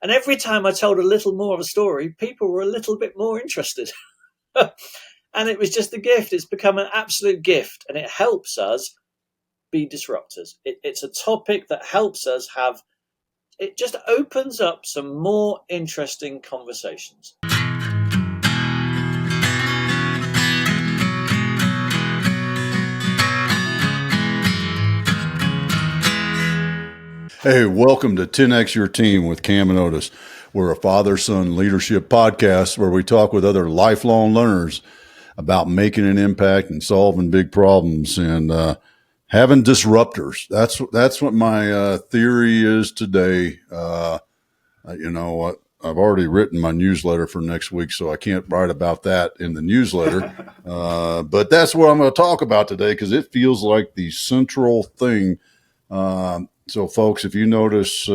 And every time I told a little more of a story, people were a little bit more interested. And it was just a gift. It's become an absolute gift, and it helps us be disruptors. It's a topic that helps us have, it just opens up some more interesting conversations. Hey, welcome to 10X Your Team with Cam and Otis. We're a father-son leadership podcast where we talk with other lifelong learners about making an impact and solving big problems and having disruptors. That's what my theory is today. You know what? I've already written my newsletter for next week, so I can't write about that in the newsletter. But that's what I'm going to talk about today because it feels like the central thing. So, folks, if you notice,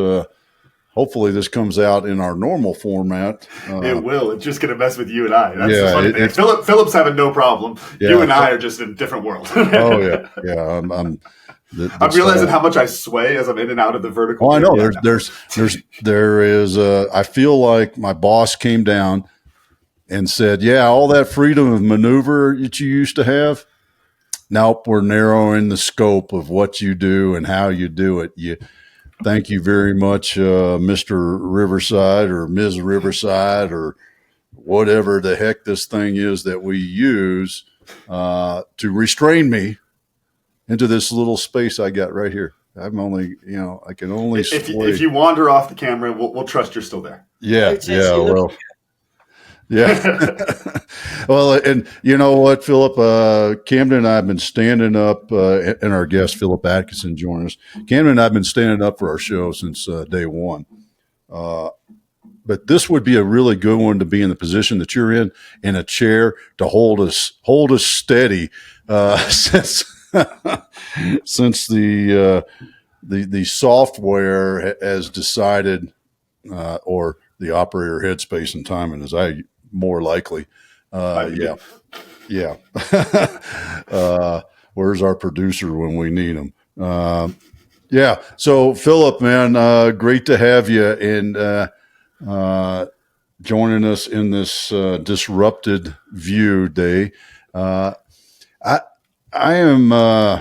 hopefully this comes out in our normal format. It will. It's just going to mess with you and I. That's the funny thing. Philip's having no problem. Yeah, you and I are just in a different world. Oh, yeah. Yeah. I'm realizing how much I sway as I'm in and out of the vertical. Oh, I know. There is I feel like my boss came down and said, yeah, all that freedom of maneuver that you used to have, nope, we're narrowing the scope of what you do and how you do it. Thank you very much, Mr. Riverside or Ms. Riverside or whatever the heck this thing is that we use to restrain me into this little space I got right here. I'm only, I can only if you wander off the camera, we'll trust you're still there. Yeah, well. Yeah. Well, and you know what, Philip, Camden and I have been standing up, and our guest, Philip Atkinson, joined us. Camden and I have been standing up for our show since day one. But this would be a really good one to be in the position that you're in a chair to hold us steady, since the software has decided, or the operator headspace and timing, as I more likely. Yeah. Where's our producer when we need him? Yeah. So Philip, man, great to have you and joining us in this disrupted view day. I am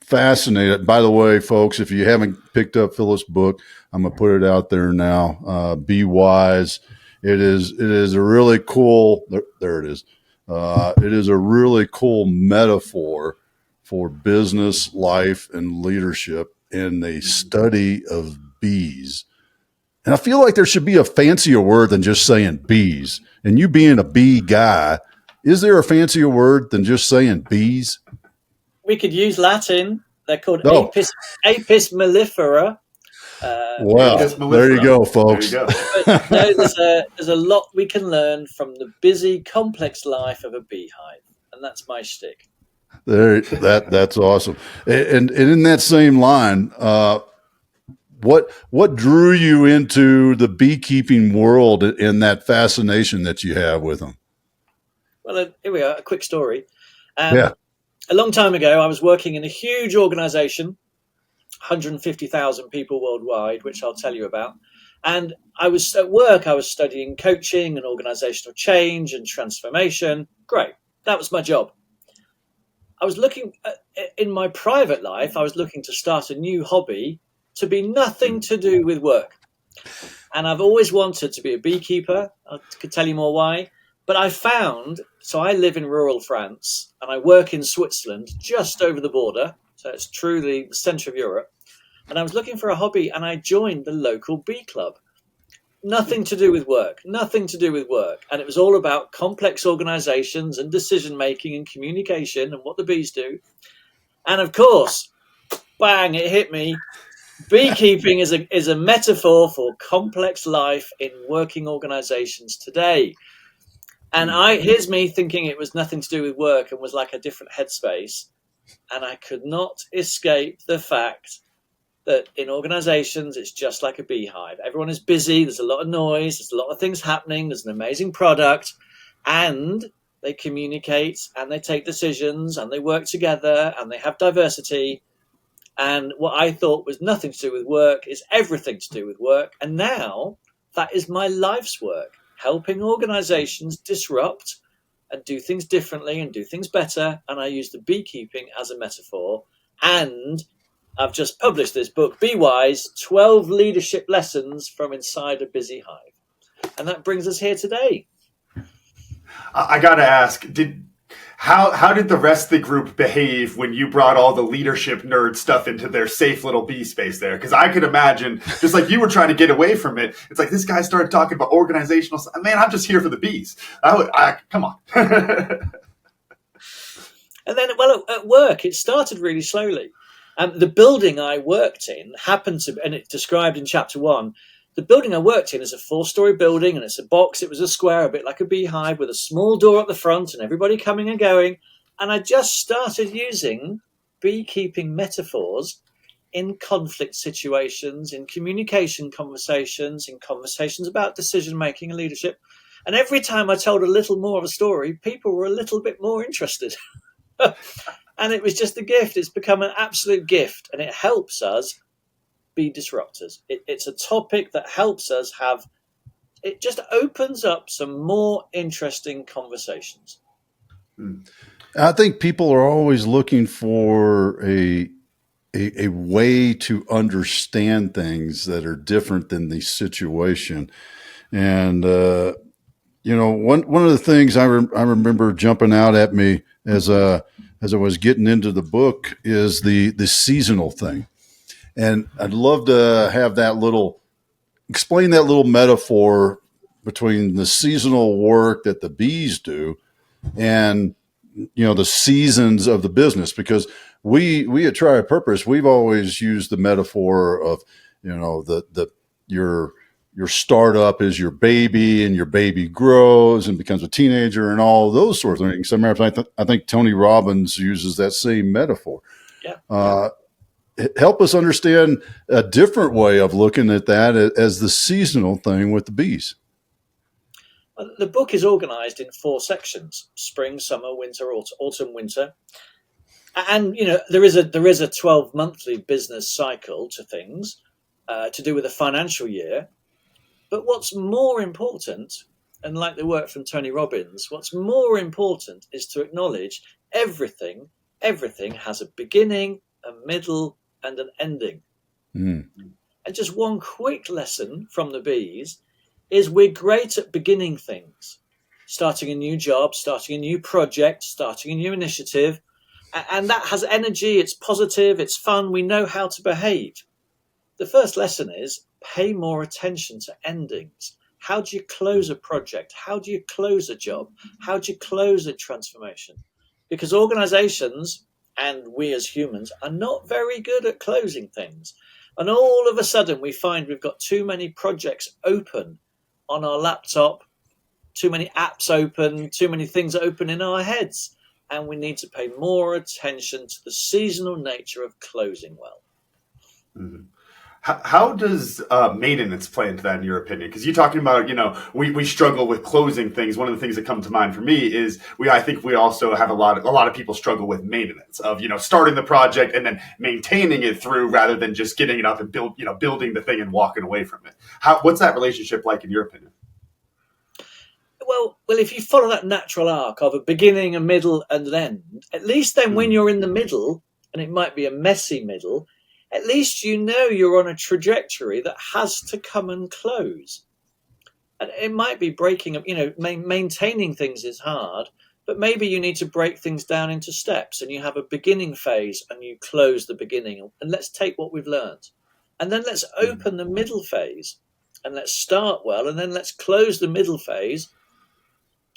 fascinated. By the way, folks, if you haven't picked up Philip's book, I'm gonna put it out there now. BeeWise. It is a really cool. There it is. It is a really cool metaphor for business, life, and leadership in the study of bees. And I feel like there should be a fancier word than just saying bees. And you being a bee guy, is there a fancier word than just saying bees? We could use Latin. They're called Apis mellifera. Well, there you go, folks. There you go. But no, there's a lot we can learn from the busy, complex life of a beehive, and that's my shtick. That's awesome. And in that same line, what drew you into the beekeeping world and that fascination that you have with them? Well, here we are. A quick story. A long time ago, I was working in a huge organization, 150,000 people worldwide, which I'll tell you about. And I was at work, I was studying coaching and organizational change and transformation. Great. That was my job. I was looking in my private life, I was looking to start a new hobby to be nothing to do with work. And I've always wanted to be a beekeeper. I could tell you more why. But I found, so I live in rural France and I work in Switzerland, just over the border. So it's truly the center of Europe. And I was looking for a hobby and I joined the local bee club. Nothing to do with work. And it was all about complex organizations and decision-making and communication and what the bees do. And of course, bang, it hit me. Beekeeping is a metaphor for complex life in working organizations today. And here's me thinking it was nothing to do with work and was like a different headspace. And I could not escape the fact that in organizations, it's just like a beehive. Everyone is busy. There's a lot of noise. There's a lot of things happening. There's an amazing product. And they communicate and they take decisions and they work together and they have diversity. And what I thought was nothing to do with work is everything to do with work. And now That is my life's work, helping organizations disrupt and do things differently and do things better. And I use the beekeeping as a metaphor. And I've just published this book, BeeWise, 12 Leadership Lessons from Inside a Busy Hive. And that brings us here today. I got to ask, how did the rest of the group behave when you brought all the leadership nerd stuff into their safe little bee space there? Because I could imagine, just like you were trying to get away from it, it's like this guy started talking about organizational stuff. Man, I'm just here for the bees. Come on. And then, well, at work, it started really slowly. The building I worked in happened to, and it's described in chapter 1, the building I worked in is a 4-story building, and it's a box. It was a square, a bit like a beehive, with a small door at the front and everybody coming and going. And I just started using beekeeping metaphors in conflict situations, in communication conversations, in conversations about decision-making and leadership. And every time I told a little more of a story, people were a little bit more interested. And it was just a gift. It's become an absolute gift, and it helps us be disruptors. It's a topic that helps us have, it just opens up some more interesting conversations. I think people are always looking for a way to understand things that are different than the situation. And, one of the things I remember jumping out at me as I was getting into the book is the seasonal thing. And I'd love to have explain that little metaphor between the seasonal work that the bees do and, the seasons of the business, because we at Try a Purpose, we've always used the metaphor of, your startup is your baby, and your baby grows and becomes a teenager and all those sorts of things. As a matter of fact, I think Tony Robbins uses that same metaphor. Yeah. Help us understand a different way of looking at that as the seasonal thing with the bees. The book is organized in 4 sections: spring, summer, winter, autumn, winter. And, there is a 12-monthly business cycle to things to do with the financial year. But what's more important, and like the work from Tony Robbins, what's more important is to acknowledge everything has a beginning, a middle, and an ending. And just one quick lesson from the bees is we're great at beginning things, starting a new job, starting a new project, starting a new initiative, and that has energy, it's positive, it's fun, we know how to behave. The first lesson is pay more attention to endings. How do you close a project? How do you close a job? How do you close a transformation? Because organizations and we as humans are not very good at closing things. And all of a sudden we find we've got too many projects open on our laptop, too many apps open, too many things open in our heads. And we need to pay more attention to the seasonal nature of closing well. Mm-hmm. How does maintenance play into that, in your opinion? Because you're talking about, we struggle with closing things. One of the things that come to mind for me is I think we also have a lot of people struggle with maintenance of, starting the project and then maintaining it through, rather than just getting it up and building the thing and walking away from it. What's that relationship like, in your opinion? Well, if you follow that natural arc of a beginning, a middle, and an end, at least then when you're in the middle, and it might be a messy middle, at least you're on a trajectory that has to come and close. And it might be breaking up, maintaining things is hard, but maybe you need to break things down into steps, and you have a beginning phase and you close the beginning. And let's take what we've learned. And then let's open the middle phase, and let's start well, and then let's close the middle phase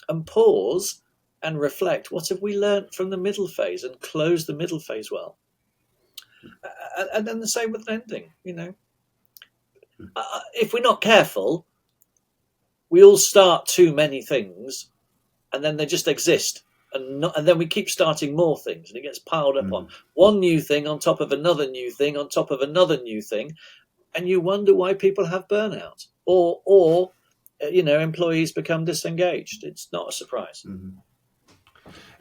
and pause and reflect. What have we learned from the middle phase, and close the middle phase well? And then the same with an ending, If we're not careful, we all start too many things, and then they just exist. And then we keep starting more things, and it gets piled up on one new thing on top of another new thing on top of another new thing. And you wonder why people have burnout or employees become disengaged. It's not a surprise. Mm-hmm.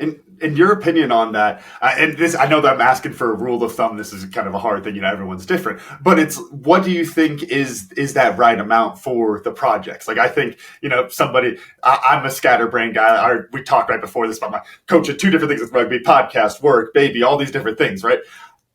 In your opinion on that, and this, I know that I'm asking for a rule of thumb. This is kind of a hard thing. Everyone's different. But it's, what do you think is that right amount for the projects? Like, I think, somebody, I'm a scatterbrained guy. We talked right before this about my coach at 2 different things with rugby, podcast, work, baby, all these different things, right?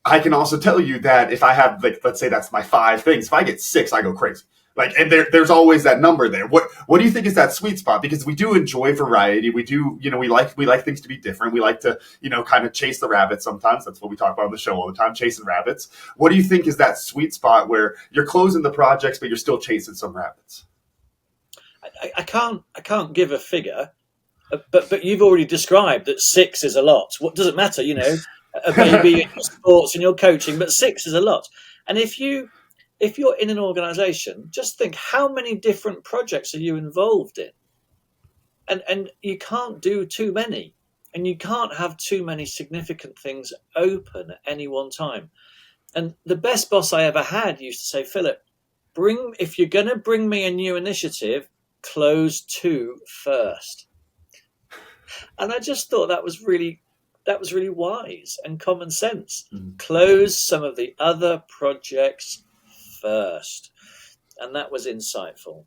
I can also tell you that if I have, like, let's say that's my 5 things, if I get 6, I go crazy. Like, and there's always that number there. What do you think is that sweet spot? Because we do enjoy variety. We do, we like things to be different. We like to, kind of chase the rabbit sometimes. That's what we talk about on the show all the time, chasing rabbits. What do you think is that sweet spot where you're closing the projects, but you're still chasing some rabbits? I can't give a figure, but you've already described that 6 is a lot. What does it matter? A baby in your sports and your coaching, but 6 is a lot. And if you're in an organization, just think, how many different projects are you involved in? And you can't do too many, and you can't have too many significant things open at any one time. And the best boss I ever had used to say, Philip, if you're going to bring me a new initiative, close 2 first. And I just thought that was really wise and common sense. Mm-hmm. Close some of the other projects first. And that was insightful.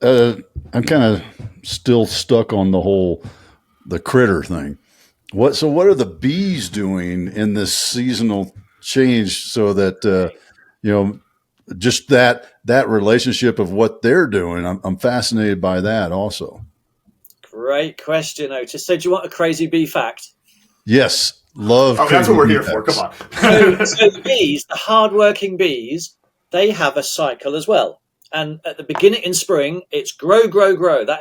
I'm kind of still stuck on the critter thing. What are the bees doing in this seasonal change so that, just that relationship of what they're doing? I'm fascinated by that also. Great question, Otis. So do you want a crazy bee fact? Yes. Love. Oh, that's what we're here for. Come on. so the bees, the hardworking bees, they have a cycle as well. And at the beginning in spring, it's grow.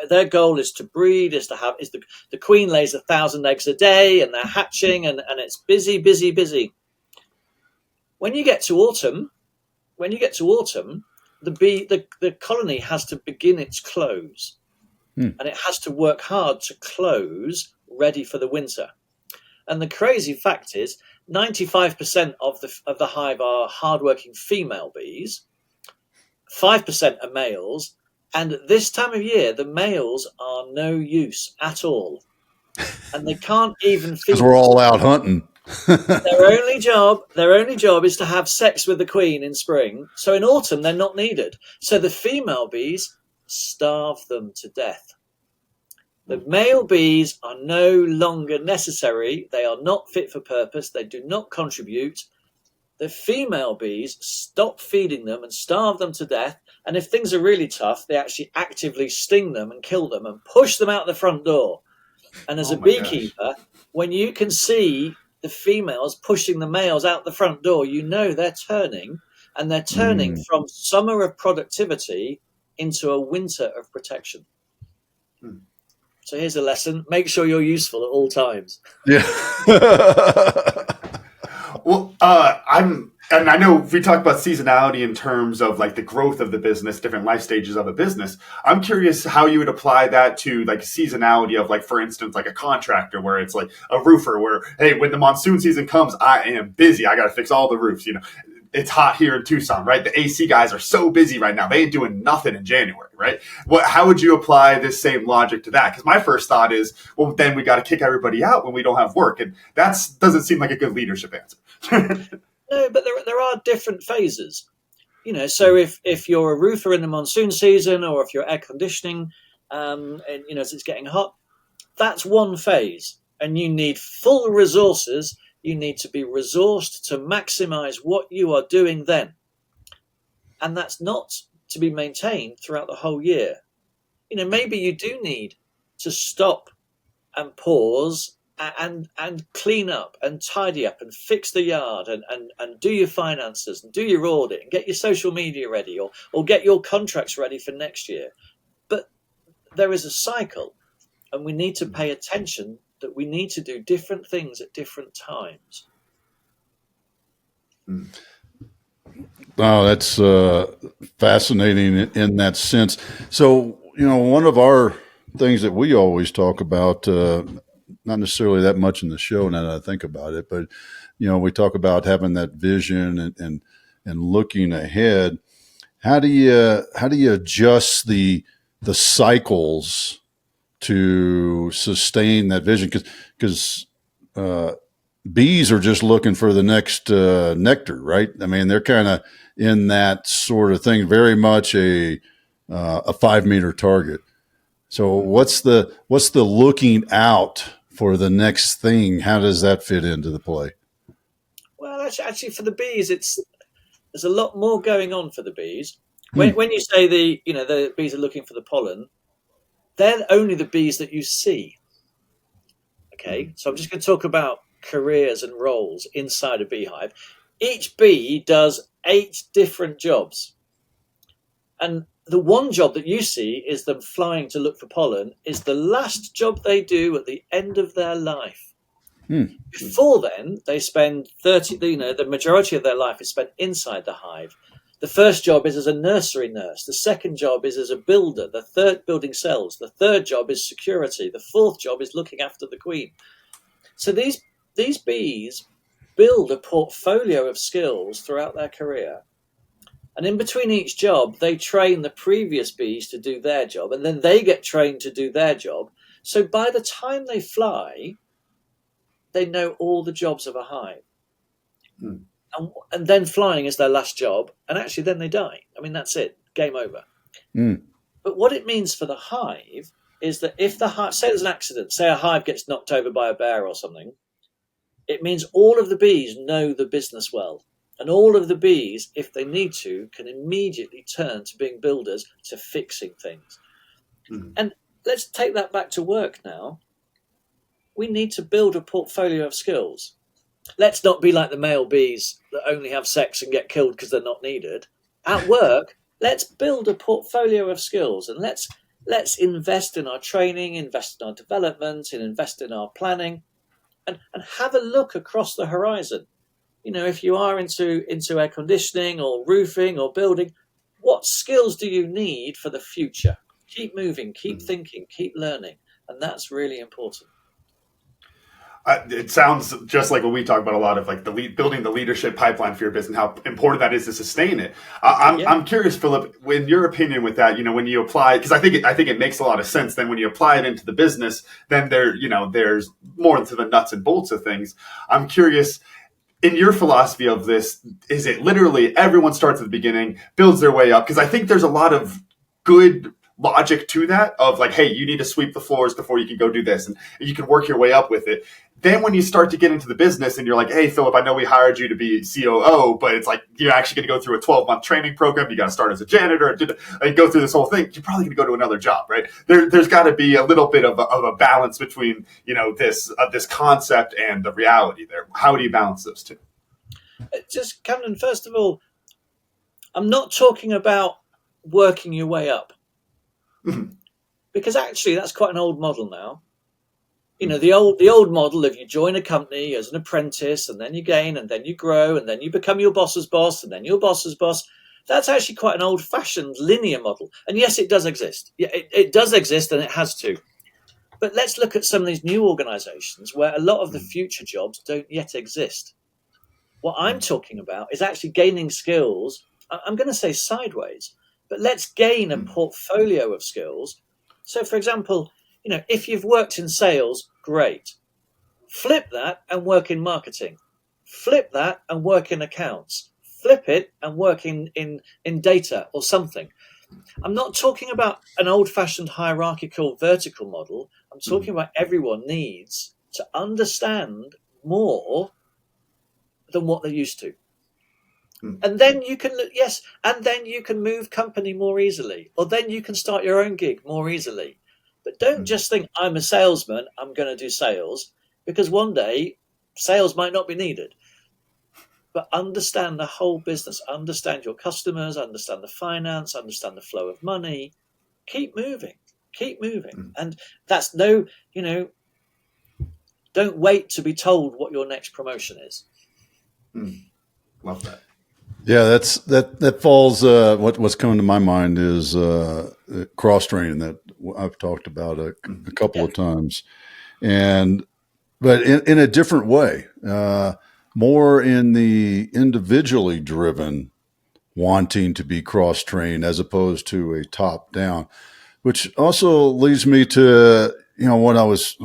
Their goal is to breed, the queen lays 1,000 eggs a day, and they're hatching, and it's busy. When you get to autumn, the colony has to begin its close. And it has to work hard to close, ready for the winter. And the crazy fact is, 95% of the hive are hardworking female bees, 5% are males, and at this time of year, the males are no use at all. And they can't even feed. Because we're all out hunting. Their only job is to have sex with the queen in spring. So in autumn, they're not needed. So the female bees starve them to death. The male bees are no longer necessary. They are not fit for purpose. They do not contribute. The female bees stop feeding them and starve them to death. And if things are really tough, they actually actively sting them and kill them and push them out the front door. And as a beekeeper, when you can see the females pushing the males out the front door, they're turning, and they're turning from summer of productivity into a winter of protection. So here's a lesson. Make sure you're useful at all times. Yeah. Well, and I know we talk about seasonality in terms of like the growth of the business, different life stages of a business. I'm curious how you would apply that to like seasonality of, like, for instance, like a contractor where it's like a roofer where, hey, when the monsoon season comes, I am busy. I got to fix all the roofs. It's hot here in Tucson, right? The AC guys are so busy right now. They ain't doing nothing in January, right? How would you apply this same logic to that? Because my first thought is, well, then we got to kick everybody out when we don't have work. And that doesn't seem like a good leadership answer. No, but there are different phases. So if you're a roofer in the monsoon season, or if you're air conditioning, and as it's getting hot, that's one phase. And you need full resources. You need to be resourced to maximize what you are doing then. And that's not to be maintained throughout the whole year. Maybe you do need to stop and pause and clean up and tidy up and fix the yard and do your finances and do your audit and get your social media ready or get your contracts ready for next year. But there is a cycle, and we need to pay attention that we need to do different things at different times. Oh, that's fascinating in that sense. So, one of our things that we always talk about, not necessarily that much in the show now that I think about it, but, we talk about having that vision and looking ahead. How do you adjust the cycles to sustain that vision? Because bees are just looking for the next nectar, right? I mean, they're kind of in that sort of thing, very much a 5-meter target. So what's the looking out for the next thing? How does that fit into the play? Well, actually, for the bees, there's a lot more going on for the bees. When you say the bees are looking for the pollen, they're only the bees that you see. Okay, so I'm just going to talk about careers and roles inside a beehive. Each bee does 8 different jobs. And the one job that you see is them flying to look for pollen is the last job they do at the end of their life. Before then, they spend the majority of their life is spent inside the hive. The first job is as a nursery nurse. The second job is as a builder. The third, building cells. The third job is security. The fourth job is looking after the queen. So these bees build a portfolio of skills throughout their career. And in between each job, they train the previous bees to do their job, and then they get trained to do their job. So by the time they fly, they know all the jobs of a hive. And then flying is their last job, and actually then they die. I mean, that's it. Game over. But what it means for the hive is that if the hive, say there's an accident, say a hive gets knocked over by a bear or something, it means all of the bees know the business well. And all of the bees, if they need to, can immediately turn to being builders, to fixing things. And let's take that back to work now. We need to build a portfolio of skills. Let's not be like the male bees that only have sex and get killed because they're not needed. At work, let's build a portfolio of skills, and let's invest in our training, invest in our development, and invest in our planning, and have a look across the horizon. You know, if you are into air conditioning or roofing or building, what skills do you need for the future? Keep moving, keep thinking, keep learning, and that's really important. It sounds just like what we talk about a lot of, like building the leadership pipeline for your business, how important that is to sustain it. I'm curious, Philip, in your opinion with that, when you apply, because I think it makes a lot of sense. Then when you apply it into the business, then there's more into the nuts and bolts of things. I'm curious, in your philosophy of this, is it literally everyone starts at the beginning, builds their way up? Because I think there's a lot of good logic to that of like, hey, you need to sweep the floors before you can go do this, and you can work your way up with it. Then when you start to get into the business and you're like, hey, Philip, I know we hired you to be COO, but it's like you're actually going to go through a 12-month training program. You got to start as a janitor and go through this whole thing. You're probably going to go to another job, right? There's got to be a little bit of a balance between this concept and the reality there. How do you balance those two? Just, Camden, first of all, I'm not talking about working your way up. Because actually that's quite an old model now. The old model of you join a company as an apprentice, and then you gain, and then you grow, and then you become your boss's boss, and then your boss's boss. That's actually quite an old-fashioned linear model. And yes, it does exist. Yeah, it does exist, and it has to. But let's look at some of these new organizations where a lot of the future jobs don't yet exist. What I'm talking about is actually gaining skills. I'm going to say sideways, but let's gain a portfolio of skills. So, for example, if you've worked in sales, great. Flip that and work in marketing. Flip that and work in accounts. Flip it and work in data or something. I'm not talking about an old-fashioned hierarchical vertical model. I'm talking about everyone needs to understand more than what they're used to. And then you can move company more easily, or then you can start your own gig more easily. But don't just think, I'm a salesman, I'm going to do sales, because one day sales might not be needed. But understand the whole business, understand your customers, understand the finance, understand the flow of money. Keep moving. And that's don't wait to be told what your next promotion is. Love that. Yeah, that falls. What's coming to my mind is cross training that I've talked about a couple of times, but in a different way, more in the individually driven wanting to be cross trained as opposed to a top down. which also leads me to, what I was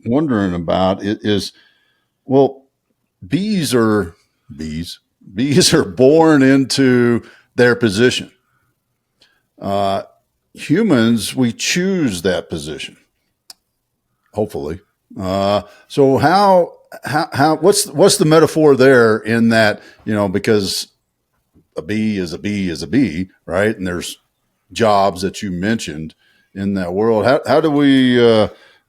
wondering about is, well, bees are born into their position. Humans, we choose that position, hopefully. So what's the metaphor there in that, because a bee is a bee is a bee, right? And there's jobs that you mentioned in that world. How do we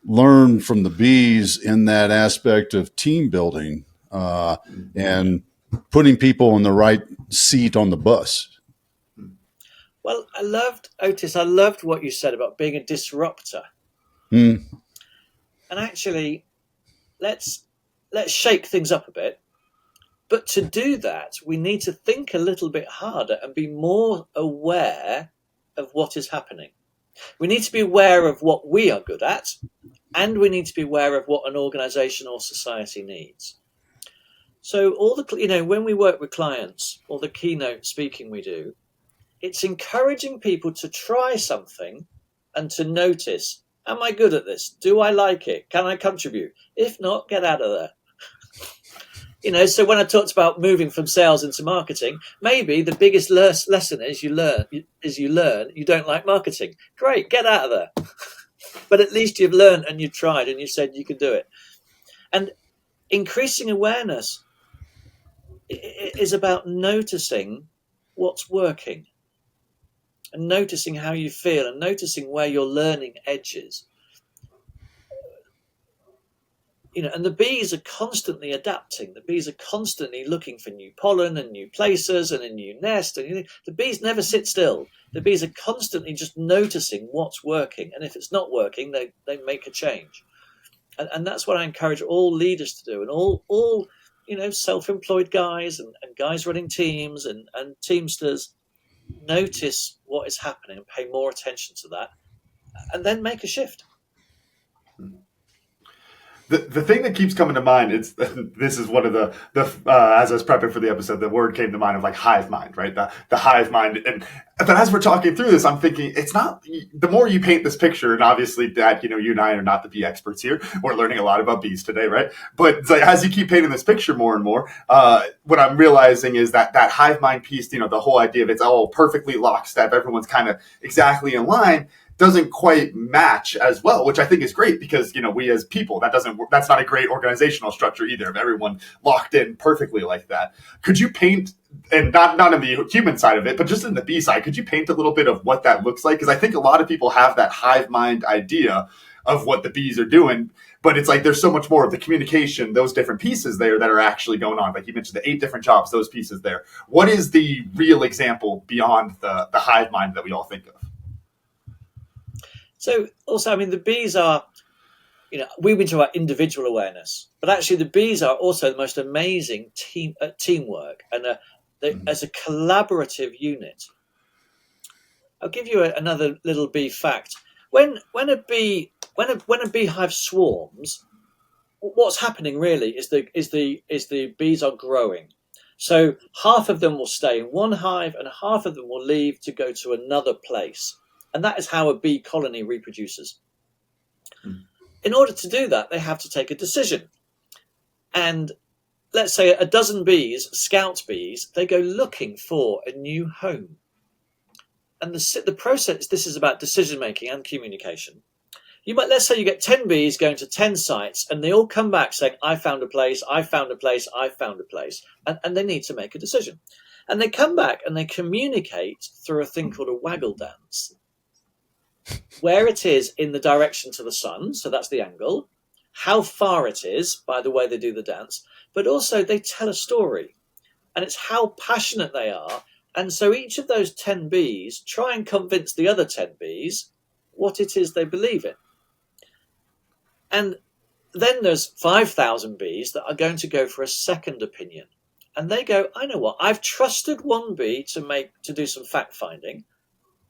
learn from the bees in that aspect of team building and putting people in the right seat on the bus? Well, Otis, I loved what you said about being a disruptor. Mm. And actually, let's shake things up a bit. But to do that, we need to think a little bit harder and be more aware of what is happening. We need to be aware of what we are good at, and we need to be aware of what an organization or society needs. So when we work with clients or the keynote speaking we do, it's encouraging people to try something and to notice, am I good at this? Do I like it? Can I contribute? If not, get out of there. So when I talked about moving from sales into marketing, maybe the biggest lesson is you learn you don't like marketing. Great, get out of there. But at least you've learned and you've tried and you said you can do it. And increasing awareness is about noticing what's working and noticing how you feel and noticing where your learning edges. And the bees are constantly adapting. The bees are constantly looking for new pollen and new places and a new nest. And the bees never sit still. The bees are constantly just noticing what's working. And if it's not working, they make a change. And that's what I encourage all leaders to do. And all self-employed guys and guys running teams and teamsters, notice what is happening and pay more attention to that and then make a shift. The thing that keeps coming to mind is this is one of the as I was prepping for the episode, the word came to mind of like hive mind, right? The hive mind. But as we're talking through this, I'm thinking it's not, the more you paint this picture, and obviously Dad, you and I are not the bee experts here. We're learning a lot about bees today, right? But it's like, as you keep painting this picture more and more, what I'm realizing is that hive mind piece, the whole idea of it's all perfectly lockstep, everyone's kind of exactly in line, doesn't quite match as well, which I think is great because, we as people, that's not a great organizational structure either, of everyone locked in perfectly like that. Could you paint, and not in the human side of it, but just in the bee side, could you paint a little bit of what that looks like? Because I think a lot of people have that hive mind idea of what the bees are doing, but it's like there's so much more of the communication, those different pieces there that are actually going on. Like you mentioned, the 8 different jobs, those pieces there. What is the real example beyond the hive mind that we all think of? So also, the bees are, we've been talking about individual awareness, but actually the bees are also the most amazing teamwork and as a collaborative unit. I'll give you another little bee fact. When a beehive swarms, what's happening really is the bees are growing. So half of them will stay in one hive and half of them will leave to go to another place. And that is how a bee colony reproduces. In order to do that, they have to take a decision. And let's say a dozen bees, scout bees, they go looking for a new home. And the process, this is about decision making and communication. Let's say you get 10 bees going to 10 sites and they all come back saying, I found a place, I found a place, I found a place. And they need to make a decision. And they come back and they communicate through a thing called a waggle dance, where it is in the direction to the sun, so that's the angle, how far it is by the way they do the dance, but also they tell a story, and it's how passionate they are. And so each of those 10 bees try and convince the other 10 bees what it is they believe in. And then there's 5,000 bees that are going to go for a second opinion. And they go, I know what, I've trusted one bee to do some fact finding.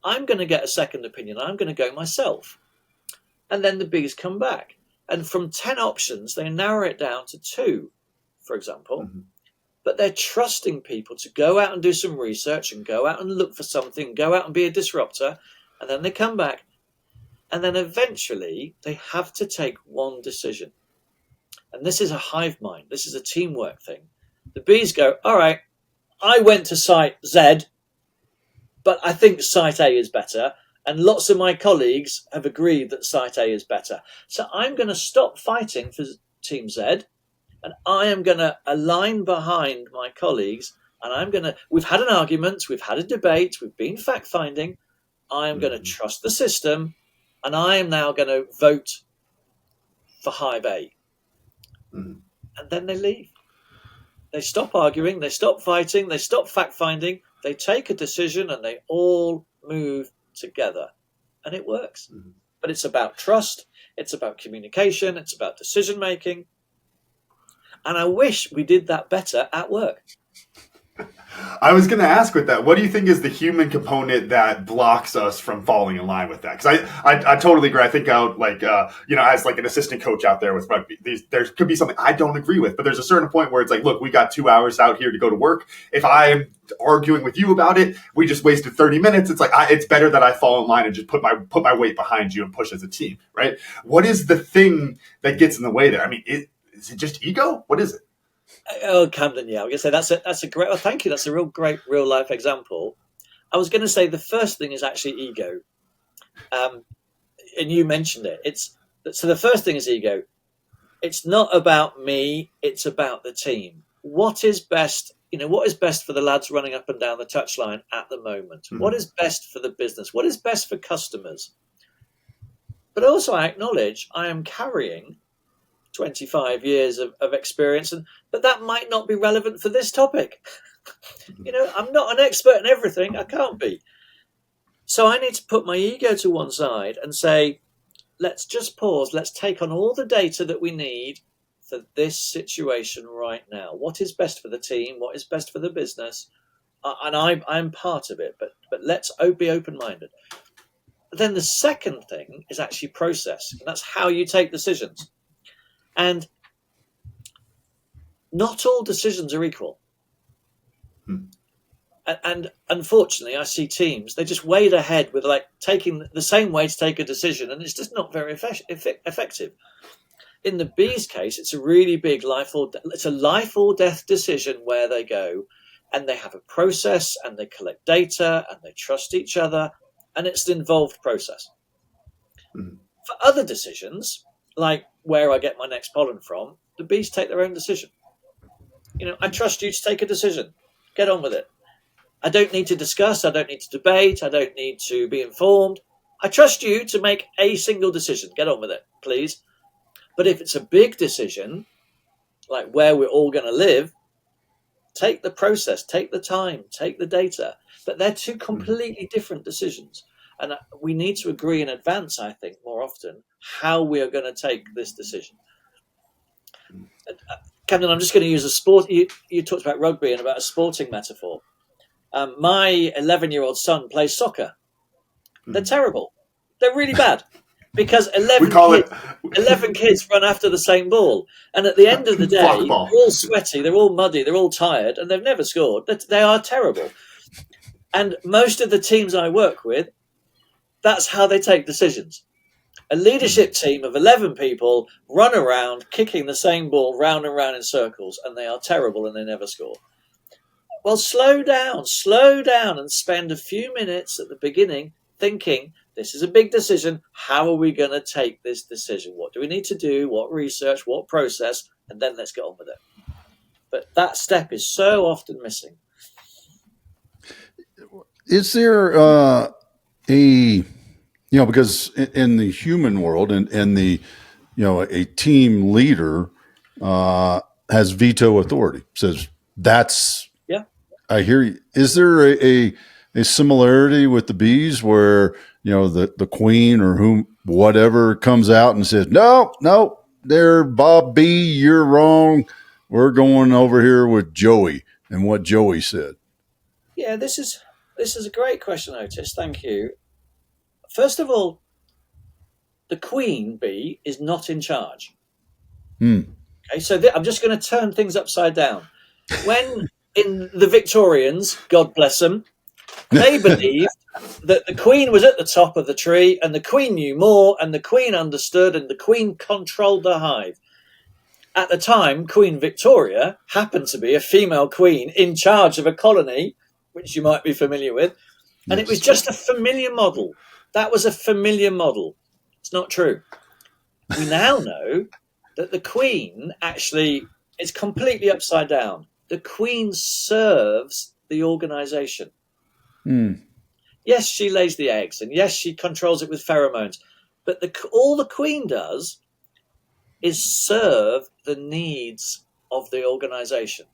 I'm going to get a second opinion. I'm going to go myself. And then the bees come back. And from 10 options, they narrow it down to 2, for example. Mm-hmm. But they're trusting people to go out and do some research and go out and look for something, go out and be a disruptor. And then they come back And then eventually they have to take one decision. And this is a hive mind. This is a teamwork thing. The bees go, all right, I went to site Z, but I think site A is better. And lots of my colleagues have agreed that site A is better. So I'm going to stop fighting for Team Z, and I am going to align behind my colleagues. And we've had an argument, we've had a debate, we've been fact finding. I am going to trust the system, and I am now going to vote for Hive A. And then they leave. They stop arguing, they stop fighting, they stop fact finding, they take a decision, and they all move together. And it works. But it's about trust, it's about communication, it's about decision making. And I wish we did that better at work. I was going to ask with that, what do you think is the human component that blocks us from falling in line with that? Because I totally agree. I think out as like an assistant coach out there with rugby, there could be something I don't agree with, but there's a certain point where it's like, look, we got 2 hours out here to go to work. If I am arguing with you about it, we just wasted 30 minutes. It's like, it's better that I fall in line and just put my weight behind you and push as a team, right? What is the thing that gets in the way there? I mean, is it just ego? What is it? Oh, Camden, yeah. I was going to say that's a great. Oh, thank you. That's a great real life example. I was going to say the first thing is actually ego, and you mentioned it. So the first thing is ego. It's not about me. It's about the team. What is best? What is best for the lads running up and down the touchline at the moment? What is best for the business? What is best for customers? But also, I acknowledge I am carrying 25 years of experience, but that might not be relevant for this topic. I'm not an expert in everything. I can't be. So I need to put my ego to one side and say, let's just pause. Let's take on all the data that we need for this situation right now. What is best for the team? What is best for the business? And I'm part of it, but let's be open-minded. Then the second thing is actually process, and that's how you take decisions. And not all decisions are equal. And unfortunately, I see teams, they just wade ahead with like taking the same way to take a decision, and it's just not very effective. In the bees case, it's a really big life or death decision where they go and they have a process and they collect data and they trust each other, and it's an involved process. For other decisions, like where I get my next pollen from, the bees take their own decision. I trust you to take a decision. Get on with it. I don't need to discuss. I don't need to debate. I don't need to be informed. I trust you to make a single decision. Get on with it, please. But if it's a big decision, like where we're all going to live, take the process, take the time, take the data. But they're two completely different decisions. And we need to agree in advance, I think, more often, how we are going to take this decision. Camden, I'm just going to use a sport. You talked about rugby and about a sporting metaphor. My 11-year-old son plays soccer. They're terrible. They're really bad. Because 11 kids run after the same ball. And at the end of the day, they're all sweaty, they're all muddy, they're all tired, and they've never scored. They are terrible. And most of the teams I work with, that's how they take decisions. A leadership team of 11 people run around kicking the same ball round and round in circles, and they are terrible and they never score. Well, slow down and spend a few minutes at the beginning thinking, this is a big decision. How are we going to take this decision? What do we need to do? What research? What process? And then let's get on with it. But that step is so often missing. Is there because in the human world and the, a team leader has veto authority, says that's, yeah. I hear you. Is there a similarity with the bees where, the queen or whatever comes out and says, no, there, Bob B, you're wrong. We're going over here with Joey and what Joey said. Yeah, this is a great question, Otis. Thank you. First of all, the queen bee is not in charge. Okay, so I'm just going to turn things upside down. When in the Victorians, God bless them, they believed that the queen was at the top of the tree, and the queen knew more, and the queen understood, and the queen controlled the hive. At the time, Queen Victoria happened to be a female queen in charge of a colony, which you might be familiar with. And it was just a familiar model. That was a familiar model. It's not true. We now know that the queen actually is completely upside down. The queen serves the organization. Yes, she lays the eggs, and yes, she controls it with pheromones. But all the queen does is serve the needs of the organization.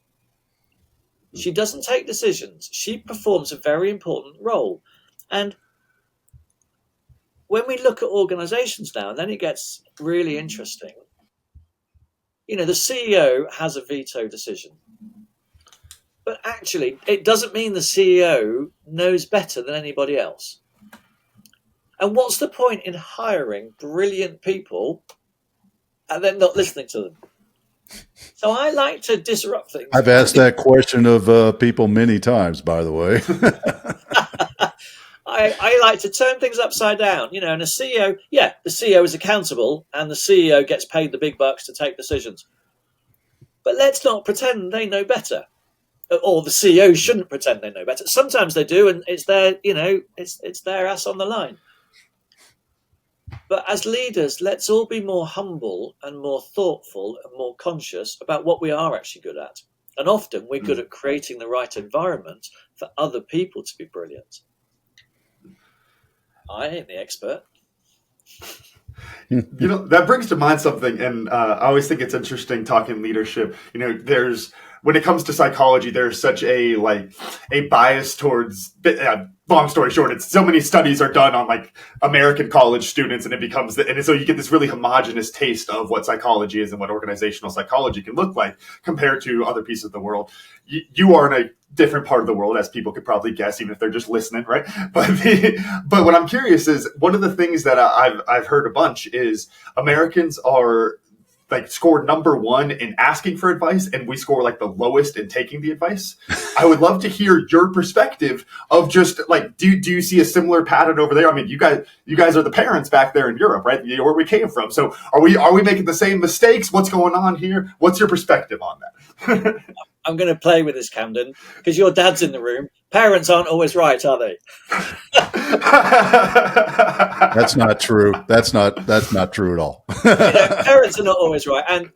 She doesn't take decisions. She performs a very important role. And when we look at organizations now, and then it gets really interesting, the CEO has a veto decision. But actually, it doesn't mean the CEO knows better than anybody else. And what's the point in hiring brilliant people and then not listening to them? So I like to disrupt things. I've asked that question of people many times, by the way. I like to turn things upside down, and a CEO, the CEO is accountable and the CEO gets paid the big bucks to take decisions. But let's not pretend they know better. Or the CEO shouldn't pretend they know better. Sometimes they do, and it's their, it's their ass on the line. But as leaders, let's all be more humble and more thoughtful and more conscious about what we are actually good at. And often we're good at creating the right environment for other people to be brilliant. I ain't the expert. That brings to mind something, and I always think it's interesting talking leadership. When it comes to psychology, there's such a bias towards. Long story short, it's so many studies are done on American college students, and it becomes and so you get this really homogenous taste of what psychology is and what organizational psychology can look like compared to other pieces of the world. You are in a different part of the world, as people could probably guess, even if they're just listening, right? But what I'm curious is, one of the things that I've heard a bunch is Americans are score number one in asking for advice, and we score the lowest in taking the advice. I would love to hear your perspective of just do you see a similar pattern over there? I mean, you guys are the parents back there in Europe, right? Where we came from. So are we making the same mistakes? What's going on here? What's your perspective on that? I'm going to play with this, Camden, because your dad's in the room. Parents aren't always right, are they? That's not true. That's not true at all. Parents are not always right.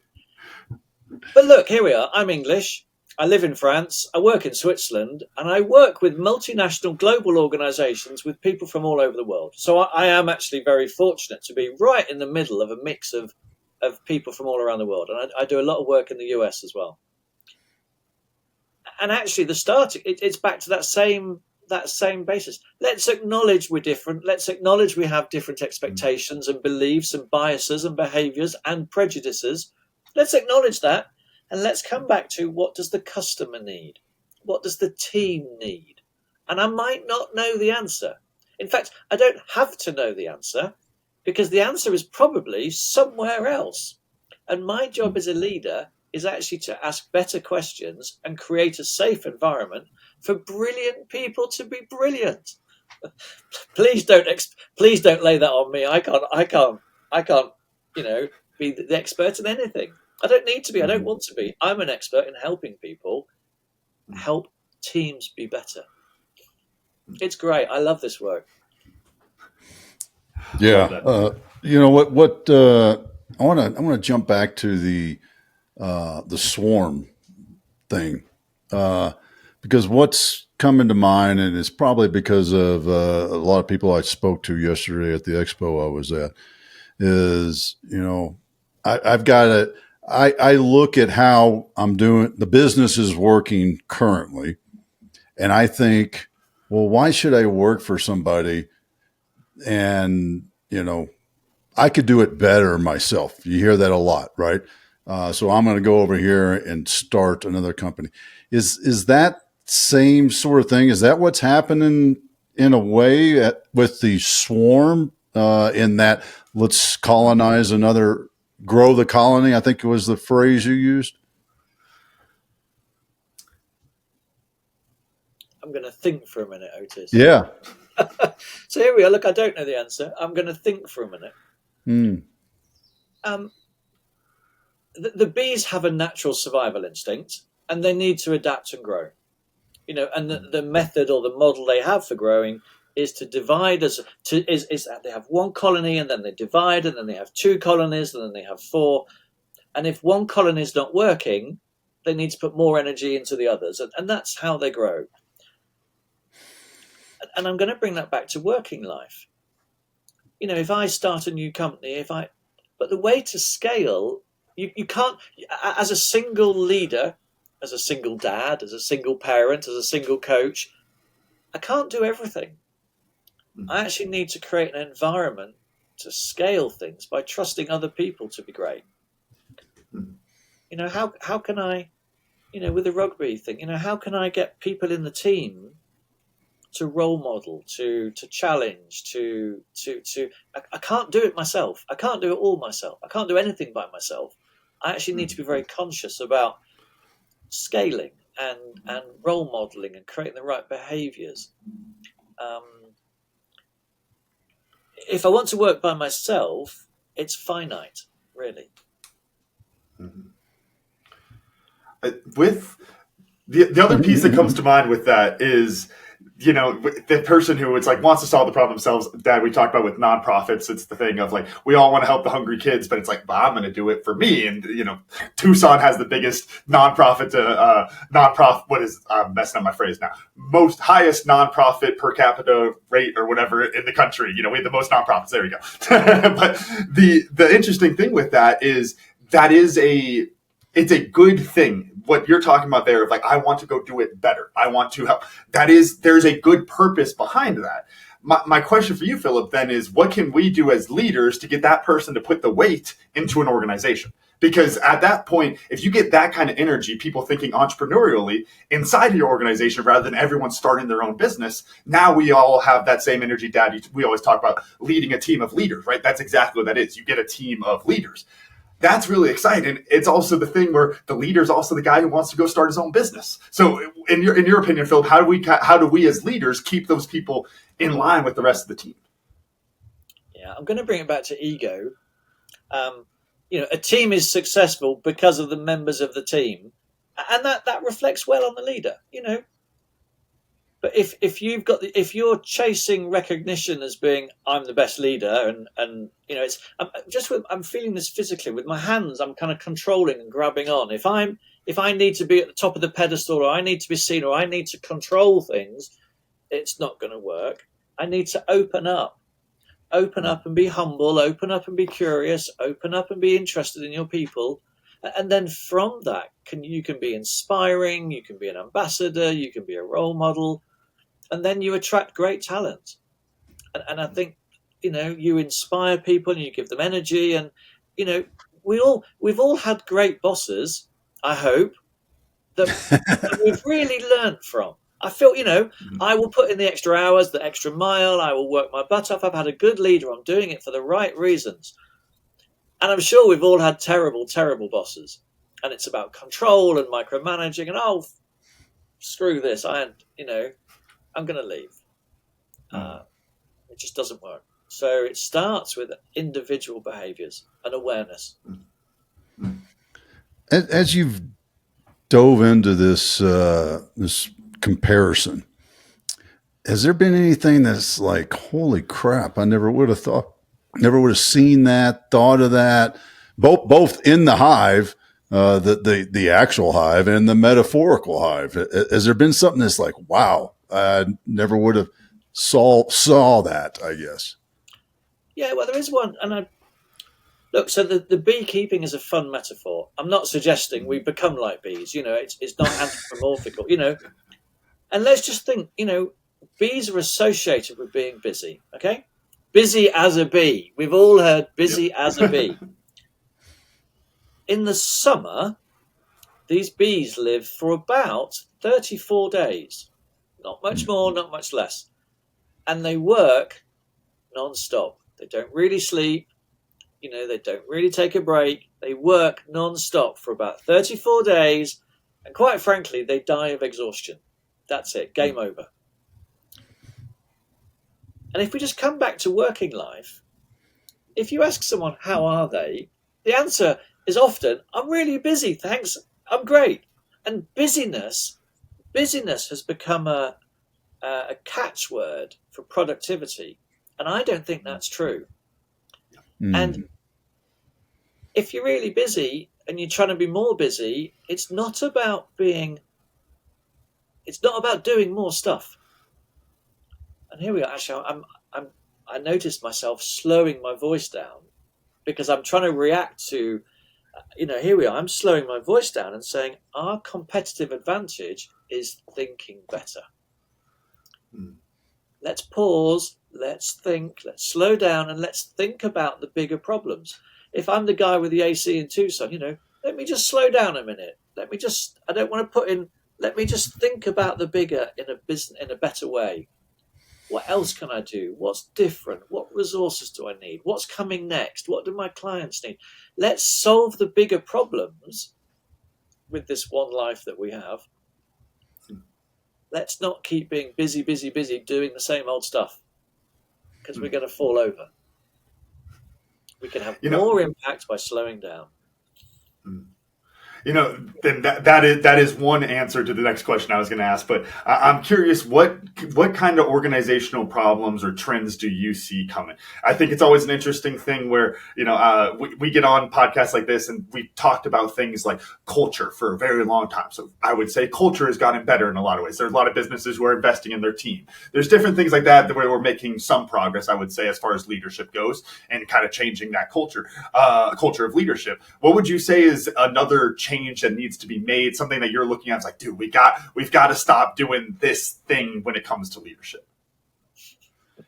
But look, here we are. I'm English. I live in France. I work in Switzerland, and I work with multinational global organizations with people from all over the world. So I am actually very fortunate to be right in the middle of a mix of people from all around the world. And I do a lot of work in the US as well. And actually, it's back to that same basis. Let's acknowledge we're different. Let's acknowledge we have different expectations and beliefs and biases and behaviors and prejudices. Let's acknowledge that, and let's come back to, what does the customer need? What does the team need? And I might not know the answer. In fact, I don't have to know the answer, because the answer is probably somewhere else. And my job as a leader is actually to ask better questions and create a safe environment for brilliant people to be brilliant. Please don't lay that on me. I can't, be the expert in anything. I don't need to be. I don't want to be. I'm an expert in helping people help teams be better. It's great. I love this work. Yeah. What I want to jump back to the swarm thing, because what's coming to mind, and it's probably because of a lot of people I spoke to yesterday at the expo I was at, is, I've got to, I look at how I'm doing, the business is working currently, and I think, well, why should I work for somebody? And, I could do it better myself. You hear that a lot, right? So I'm going to go over here and start another company. Is that same sort of thing? Is that what's happening in a way with the swarm, in that let's colonize grow the colony? I think it was the phrase you used. I'm going to think for a minute, Otis. Yeah. So here we are. Look, I don't know the answer. I'm going to think for a minute. The bees have a natural survival instinct, and they need to adapt and grow. And the method or the model they have for growing is to divide is that they have one colony, and then they divide, and then they have 2 colonies, and then they have 4. And if one colony is not working, they need to put more energy into the others, and that's how they grow. And I'm going to bring that back to working life. If I start a new company, but the way to scale, you can't, as a single leader, as a single dad, as a single parent, as a single coach, I can't do everything. I actually need to create an environment to scale things by trusting other people to be great. How can I, with the rugby thing, how can I get people in the team to role model, to challenge, I can't do it myself. I can't do it all myself. I can't do anything by myself. I actually need to be very conscious about scaling and role modeling and creating the right behaviors. If I want to work by myself, it's finite, really. With the other piece that comes to mind with that is, the person who wants to solve the problem themselves. Dad, we talked about with nonprofits, it's the thing of we all want to help the hungry kids, but it's I'm going to do it for me. And Tucson has the biggest nonprofit what is, I'm messing up my phrase now, most highest nonprofit per capita rate or whatever in the country. We have the most nonprofits. There we go. But the interesting thing with that is it's a good thing. What you're talking about there of I want to go do it better. I want to help. There's a good purpose behind that. My question for you, Philip, then is what can we do as leaders to get that person to put the weight into an organization? Because at that point, if you get that kind of energy, people thinking entrepreneurially inside of your organization rather than everyone starting their own business, now we all have that same energy. Dad, we always talk about leading a team of leaders, right? That's exactly what that is. You get a team of leaders. That's really exciting. It's also the thing where the leader is also the guy who wants to go start his own business. So in your opinion, Philip, how do we as leaders keep those people in line with the rest of the team? Yeah, I'm going to bring it back to ego. A team is successful because of the members of the team, and that reflects well on the leader. But if you're chasing recognition as being I'm the best leader, and I'm feeling this physically with my hands. I'm kind of controlling and grabbing on. If I need to be at the top of the pedestal, or I need to be seen, or I need to control things, it's not going to work. I need to open up and be humble. Open up and be curious. Open up and be interested in your people. And then from that, you can be inspiring, you can be an ambassador, you can be a role model, and then you attract great talent. And I think, you inspire people and you give them energy. And, we've all had great bosses, I hope, that we've really learned from. I feel, I will put in the extra hours, the extra mile, I will work my butt off. I've had a good leader. I'm doing it for the right reasons. And I'm sure we've all had terrible, terrible bosses. And it's about control and micromanaging and, screw this. I'm going to leave. It just doesn't work. So it starts with individual behaviors and awareness. As you've dove into this comparison, has there been anything that's holy crap, I never would have seen that, thought of that, both in the hive, the actual hive and the metaphorical hive? Has there been something that's wow, I never would have saw that, I guess? Yeah, well, there is one. And look, so the beekeeping is a fun metaphor. I'm not suggesting we become like bees. It's not anthropomorphical, And let's just think, bees are associated with being busy, okay? Busy as a bee. We've all heard busy as a bee. In the summer, these bees live for about 34 days. Not much more, not much less. And they work non-stop. They don't really sleep. They don't really take a break. They work non-stop for about 34 days. And quite frankly, they die of exhaustion. That's it. Game over. And if we just come back to working life, if you ask someone, how are they? The answer is often, I'm really busy, thanks, I'm great. And busyness has become a catchword for productivity. And I don't think that's true. And if you're really busy and you're trying to be more busy, it's not about doing more stuff. And here we are. Actually, I noticed myself slowing my voice down because I'm trying to react to, here we are. I'm slowing my voice down and saying our competitive advantage is thinking better. Let's pause. Let's think. Let's slow down and let's think about the bigger problems. If I'm the guy with the AC in Tucson, let me just slow down a minute. Let me just think about the bigger in a better way. What else can I do? What's different? What resources do I need? What's coming next? What do my clients need? Let's solve the bigger problems with this one life that we have. Let's not keep being busy, doing the same old stuff, because we're going to fall over. We can have more impact by slowing down. Then that is one answer to the next question I was going to ask. But I'm curious, what kind of organizational problems or trends do you see coming? I think it's always an interesting thing where we get on podcasts like this and we've talked about things like culture for a very long time. So I would say culture has gotten better in a lot of ways. There's a lot of businesses who are investing in their team. There's different things like that where we're making some progress, I would say, as far as leadership goes and kind of changing that culture of leadership. What would you say is another change that needs to be made, something that you're looking at? It's like, dude, we've got to stop doing this thing when it comes to leadership.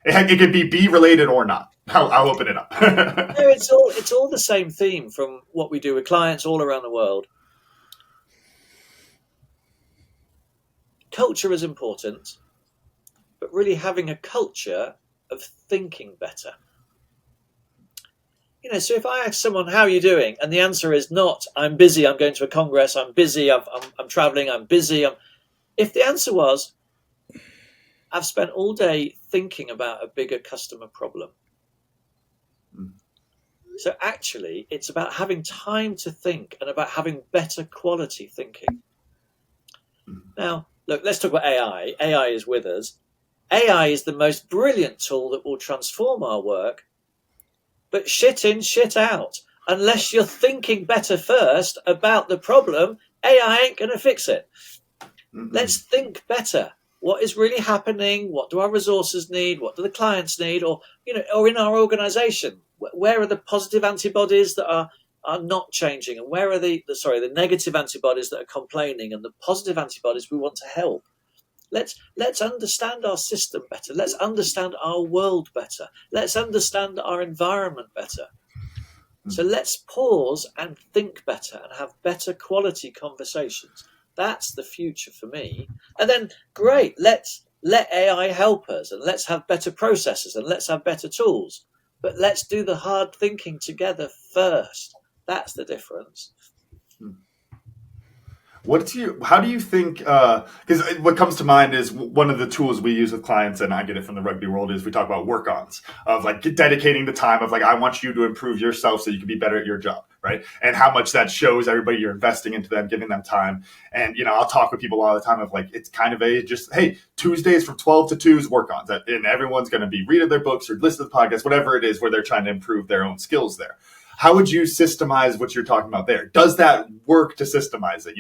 It could be bee related or not. I'll open it up. No, it's all the same theme from what we do with clients all around the world. Culture is important, but really having a culture of thinking better. So if I ask someone, how are you doing? And the answer is not, I'm busy, I'm going to a congress, I'm busy, I'm traveling, I'm busy. If the answer was, I've spent all day thinking about a bigger customer problem. So actually, it's about having time to think and about having better quality thinking. Now, look, let's talk about AI. AI is with us. AI is the most brilliant tool that will transform our work. But shit in, shit out. Unless you're thinking better first about the problem, AI ain't going to fix it. Let's think better. What is really happening? What do our resources need? What do the clients need? Or in our organization, where are the positive antibodies that are not changing? And where are the negative antibodies that are complaining and the positive antibodies we want to help? Let's understand our system better. Let's understand our world better. Let's understand our environment better. So let's pause and think better and have better quality conversations. That's the future for me. And then, great, let's let AI help us and let's have better processes and let's have better tools. But let's do the hard thinking together first. That's the difference. How do you think, because what comes to mind is one of the tools we use with clients, and I get it from the rugby world, is we talk about work-ons of like dedicating the time of like, I want you to improve yourself so you can be better at your job, right? And how much that shows everybody you're investing into them, giving them time. And, I'll talk with people all the time of like, it's kind of hey, Tuesdays from 12 to 2 is work-ons. And everyone's going to be reading their books or listening to the podcast, whatever it is, where they're trying to improve their own skills there. How would you systemize what you're talking about there? Does that work to systemize it?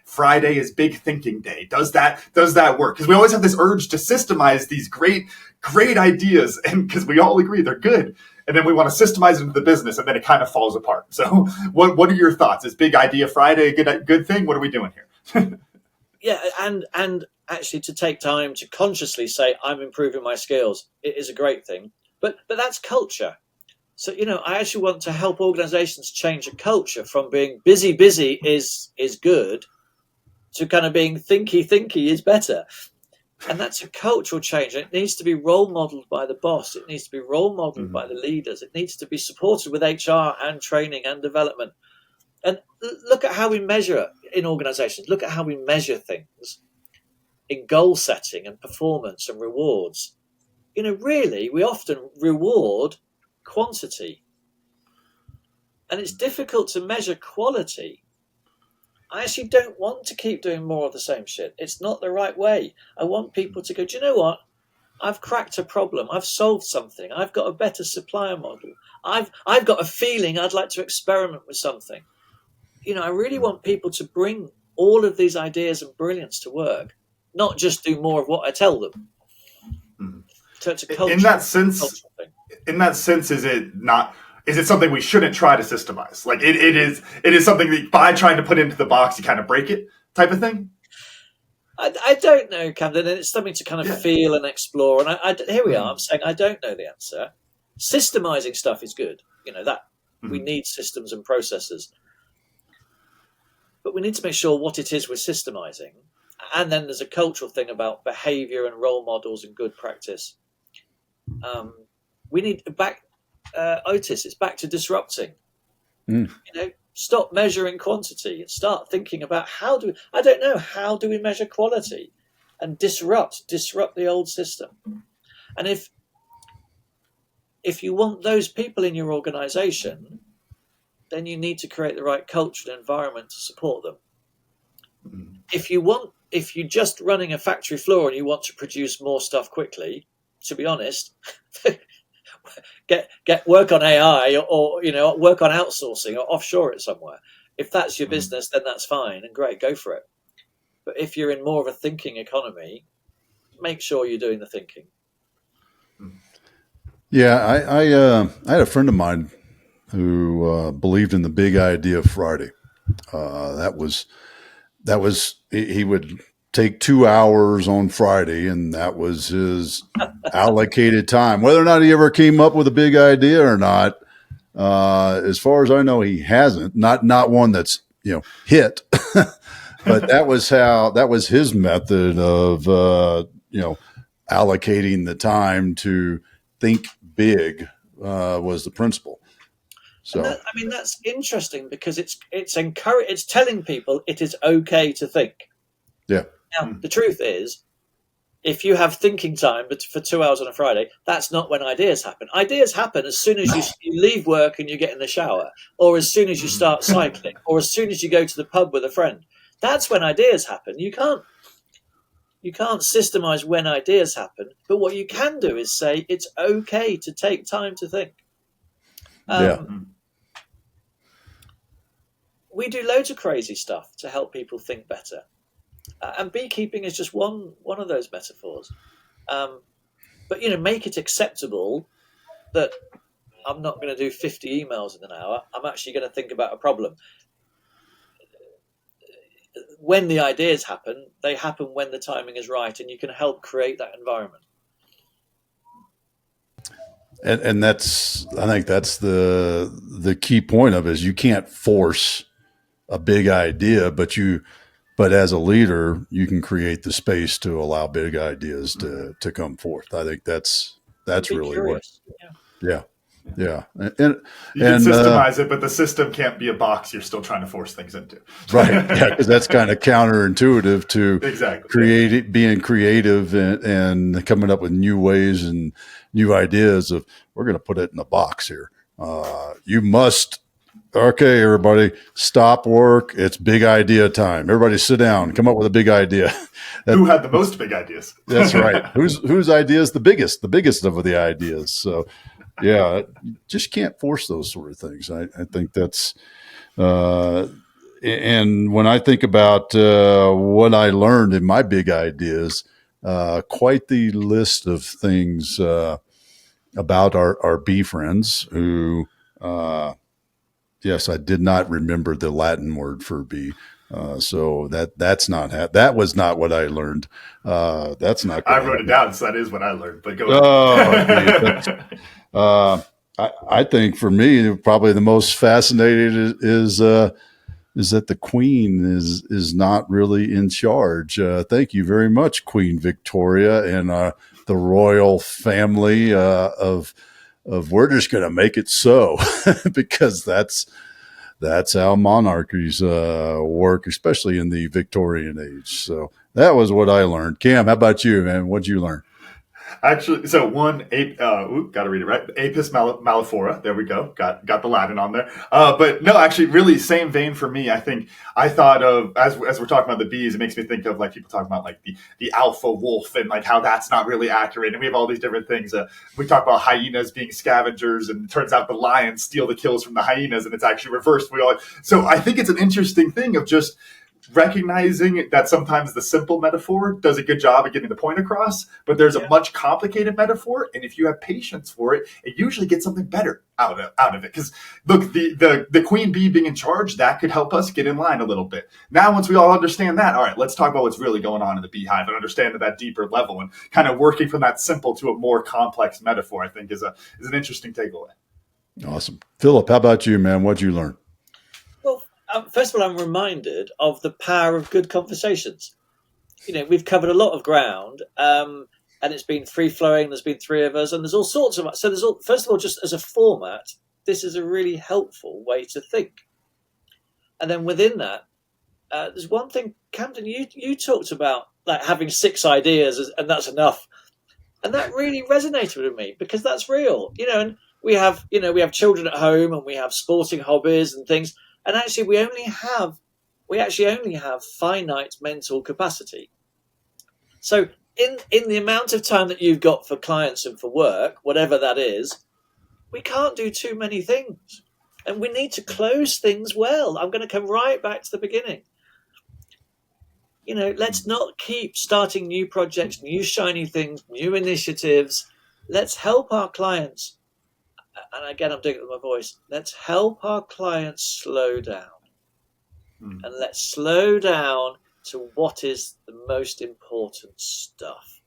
Friday is big thinking day. Does that work? Because we always have this urge to systemize these great ideas, and because we all agree they're good, and then we want to systemize it into the business, and then it kind of falls apart. So, what are your thoughts? Is Big Idea Friday a good thing? What are we doing here? Yeah, and actually to take time to consciously say I'm improving my skills, it is a great thing. But that's culture. So, I actually want to help organizations change a culture from being busy is good to kind of being thinky is better. And that's a cultural change. It needs to be role modeled by the boss. It needs to be role modeled by the leaders. It needs to be supported with HR and training and development. And look at how we measure in organizations. Look at how we measure things in goal setting and performance and rewards. really, we often reward quantity. And it's difficult to measure quality. I actually don't want to keep doing more of the same shit. It's not the right way. I want people to go, do you know what? I've cracked a problem. I've solved something. I've got a better supplier model. I've got a feeling I'd like to experiment with something. I really want people to bring all of these ideas and brilliance to work, not just do more of what I tell them. So it's a culture. In that sense, is it something we shouldn't try to systemize? Like it is something that by trying to put into the box, you kind of break it type of thing? I don't know, Camden, and it's something to kind of feel and explore. And here we are. I'm saying I don't know the answer. Systemizing stuff is good. We need systems and processes. But we need to make sure what it is we're systemizing. And then there's a cultural thing about behavior and role models and good practice. We need Otis, it's back to disrupting. Stop measuring quantity and start thinking about how do we measure quality and disrupt the old system. And if you want those people in your organization, then you need to create the right culture and environment to support them. If you're just running a factory floor and you want to produce more stuff quickly, to be honest, get work on AI or work on outsourcing or offshore it somewhere. If that's your business, then that's fine and great, go for it. But if you're in more of a thinking economy, make sure you're doing the thinking. Yeah, I had a friend of mine who believed in the big idea of Friday. That was he would take 2 hours on Friday, and that was his allocated time. Whether or not he ever came up with a big idea or not, as far as I know, he hasn't. Not one that's hit, but that was his method of allocating the time to think big was the principle. So that's interesting because it's telling people it is okay to think. Yeah. Now, the truth is, if you have thinking time for 2 hours on a Friday, that's not when ideas happen. Ideas happen as soon as you leave work and you get in the shower, or as soon as you start cycling, or as soon as you go to the pub with a friend. That's when ideas happen. You can't systemize when ideas happen, but what you can do is say it's okay to take time to think. We do loads of crazy stuff to help people think better. And beekeeping is just one of those metaphors. But, make it acceptable that I'm not going to do 50 emails in an hour. I'm actually going to think about a problem. When the ideas happen, they happen when the timing is right, and you can help create that environment. And I think that's the key point of it is you can't force a big idea, but as a leader, you can create the space to allow big ideas to come forth. I think that's really curious. Yeah. And you can systemize it, but the system can't be a box you're still trying to force things into. Right. Yeah, because that's kind of counterintuitive to being creative and coming up with new ways and new ideas of we're going to put it in a box here. You must. Okay, everybody, stop work. It's big idea time. Everybody sit down. Come up with a big idea. Who had the most big ideas? That's right. Whose idea is the biggest of the ideas. So, yeah, just can't force those sort of things. I think that's, and when I think about what I learned in my big ideas, quite the list of things about our bee friends who, yes, I did not remember the Latin word for bee. So that was not what I learned. That's not. I wrote it down, so that is what I learned. But go ahead. I think for me, probably the most fascinating is that the Queen is not really in charge. Thank you very much, Queen Victoria, and the royal family of we're just going to make it so because that's how monarchies work, especially in the Victorian age. So that was what I learned. Cam, how about you, man? What'd you learn? Actually, so got to read it right. Apis mellifera. There we go. Got the Latin on there. But no, actually, really, same vein for me. I think I thought of as we're talking about the bees, it makes me think of like people talking about like the alpha wolf and like how that's not really accurate. And we have all these different things. We talk about hyenas being scavengers, and it turns out the lions steal the kills from the hyenas, and it's actually reversed. So I think it's an interesting thing of just recognizing that sometimes the simple metaphor does a good job of getting the point across, but there's a much complicated metaphor, and if you have patience for it, it usually gets something better out of it. Because look, the queen bee being in charge, that could help us get in line a little bit. Now, once we all understand that, all right, let's talk about what's really going on in the beehive and understand at that deeper level, and kind of working from that simple to a more complex metaphor, I think is an interesting takeaway. Awesome. Philip, how about you, man? What'd you learn? First of all, I'm reminded of the power of good conversations. We've covered a lot of ground, and it's been free-flowing. There's been three of us, and there's all sorts of... So first of all, just as a format, this is a really helpful way to think. And then within that, there's one thing, Camden, you talked about, like having 6 ideas, and that's enough. And that really resonated with me, because that's real. And we have children at home, and we have sporting hobbies and things. And actually, we actually only have finite mental capacity. So in the amount of time that you've got for clients and for work, whatever that is, we can't do too many things. And we need to close things well. I'm going to come right back to the beginning. Let's not keep starting new projects, new shiny things, new initiatives. Let's help our clients. And again, I'm doing it with my voice. Let's help our clients slow down. And let's slow down to what is the most important stuff.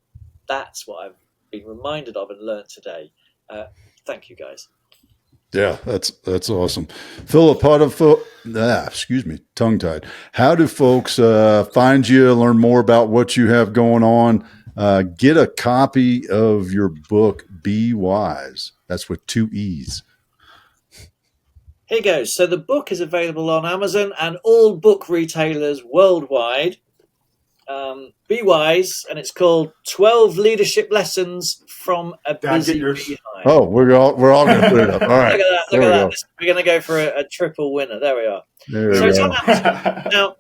That's what I've been reminded of and learned today. Thank you, guys. Yeah, that's awesome. Philip, tongue-tied. How do folks find you, learn more about what you have going on, get a copy of your book, BeeWise? That's with 2 E's. Here goes. So the book is available on Amazon and all book retailers worldwide. BeeWise, and it's called 12 Leadership Lessons from a Busy Hive. Oh, we're all going to put it up. All right. Look at that. We're going to go for a triple winner. There we are. It's on Amazon. Now,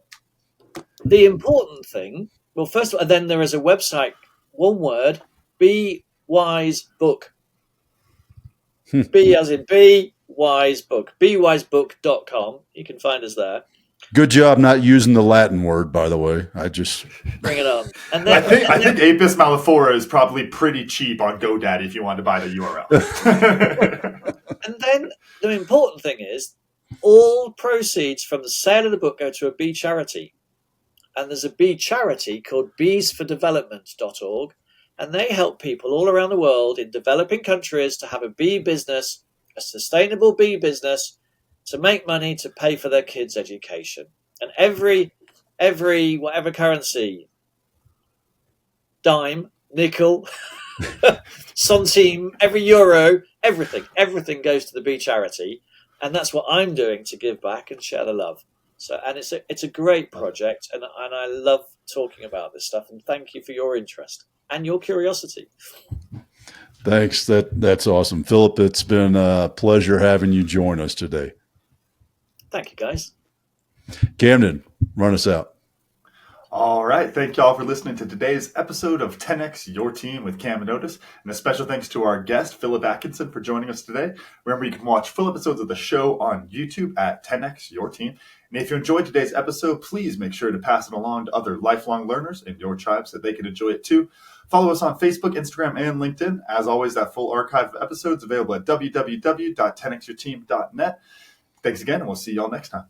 the important thing, well, first of all, then there is a website, one word, BeeWise Book. B as in B, Wise Book. BeeWiseBook.com. You can find us there. Good job not using the Latin word, by the way. I just bring it on. And then, I think Apis mellifera is probably pretty cheap on GoDaddy if you want to buy the URL. And then the important thing is all proceeds from the sale of the book go to a bee charity. And there's a bee charity called beesfordevelopment.org. And they help people all around the world in developing countries to have a bee business, a sustainable bee business, to make money to pay for their kids' education. And every whatever currency, dime, nickel, centime, every euro, everything goes to the bee charity. And that's what I'm doing to give back and share the love. So, and it's a great project, and I love talking about this stuff. And thank you for your interest and your curiosity. Thanks. That's awesome. Philip, it's been a pleasure having you join us today. Thank you, guys. Camden, run us out. All right. Thank you all for listening to today's episode of 10X Your Team with Cam and Otis. And a special thanks to our guest, Philip Atkinson, for joining us today. Remember, you can watch full episodes of the show on YouTube at 10X Your Team. And if you enjoyed today's episode, please make sure to pass it along to other lifelong learners in your tribe so they can enjoy it too. Follow us on Facebook, Instagram, and LinkedIn. As always, that full archive of episodes available at www.10xyourteam.net. Thanks again, and we'll see you all next time.